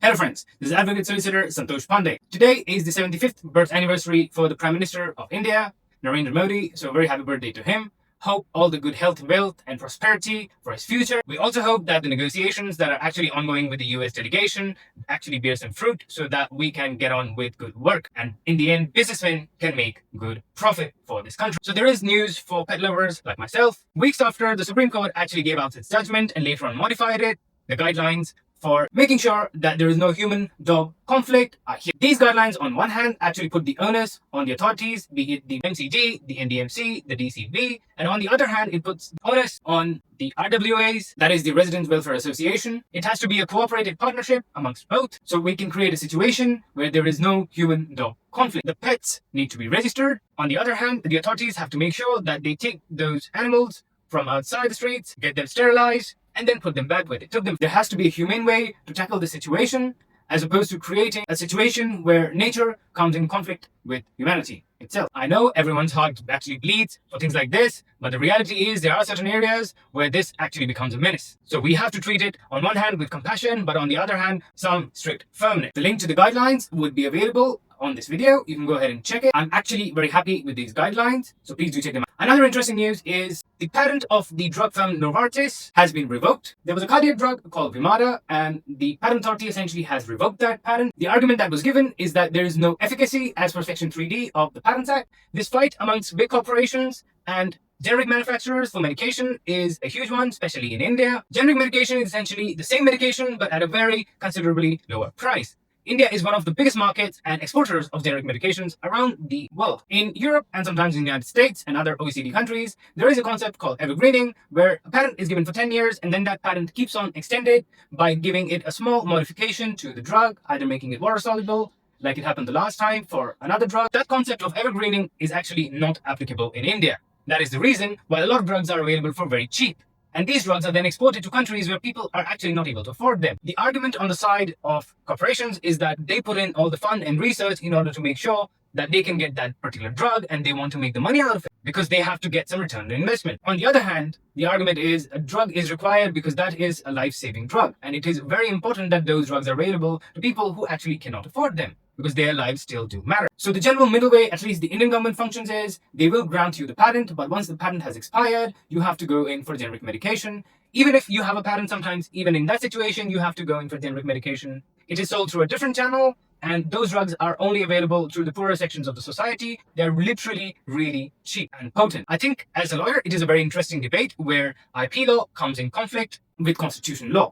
Hello friends, this is Advocate-Solicitor Santosh Pandey. Today is the 75th birth anniversary for the Prime Minister of India, Narendra Modi, so very happy birthday to him. Hope all the good health, wealth and prosperity for his future. We also hope that the negotiations that are actually ongoing with the US delegation actually bear some fruit so that we can get on with good work and in the end businessmen can make good profit for this country. So there is news for pet lovers like myself. Weeks after the Supreme Court actually gave out its judgment and later on modified it, the guidelines for making sure that there is no human-dog conflict are here. These guidelines on one hand actually put the onus on the authorities, be it the MCG, the NDMC, the DCB, and on the other hand it puts onus on the RWAs, that is the Residents Welfare Association. It has to be a cooperative partnership amongst both so we can create a situation where there is no human-dog conflict. The pets need to be registered. On the other hand, the authorities have to make sure that they take those animals from outside the streets, get them sterilized, and then put them back where they took them. There has to be a humane way to tackle the situation as opposed to creating a situation where nature comes in conflict with humanity itself. I know everyone's heart actually bleeds for things like this, but the reality is there are certain areas where this actually becomes a menace. So we have to treat it on one hand with compassion, but on the other hand, some strict firmness. The link to the guidelines would be available on this video. You can go ahead and check it. I'm actually very happy with these guidelines, so please do check them out. Another interesting news is the patent of the drug firm Novartis has been revoked. There was a cardiac drug called Vimada and the patent authority essentially has revoked that patent. The argument that was given is that there is no efficacy as per section 3D of the Patents Act. This fight amongst big corporations and generic manufacturers for medication is a huge one, especially in India. Generic medication is essentially the same medication but at a very considerably lower price. India is one of the biggest markets and exporters of generic medications around the world. In Europe and sometimes in the United States and other OECD countries, there is a concept called evergreening where a patent is given for 10 years and then that patent keeps on extended by giving it a small modification to the drug, either making it water soluble, like it happened the last time for another drug. That concept of evergreening is actually not applicable in India. That is the reason why a lot of drugs are available for very cheap. And these drugs are then exported to countries where people are actually not able to afford them. The argument on the side of corporations is that they put in all the fund and research in order to make sure that they can get that particular drug and they want to make the money out of it because they have to get some return on investment. On the other hand, the argument is a drug is required because that is a life-saving drug. And it is very important that those drugs are available to people who actually cannot afford them, because their lives still do matter. So the general middle way, at least the Indian government functions is, they will grant you the patent, but once the patent has expired, you have to go in for generic medication. Even if you have a patent, sometimes even in that situation, you have to go in for generic medication. It is sold through a different channel, and those drugs are only available through the poorer sections of the society. They're literally really cheap and potent. I think as a lawyer, it is a very interesting debate where IP law comes in conflict with constitutional law.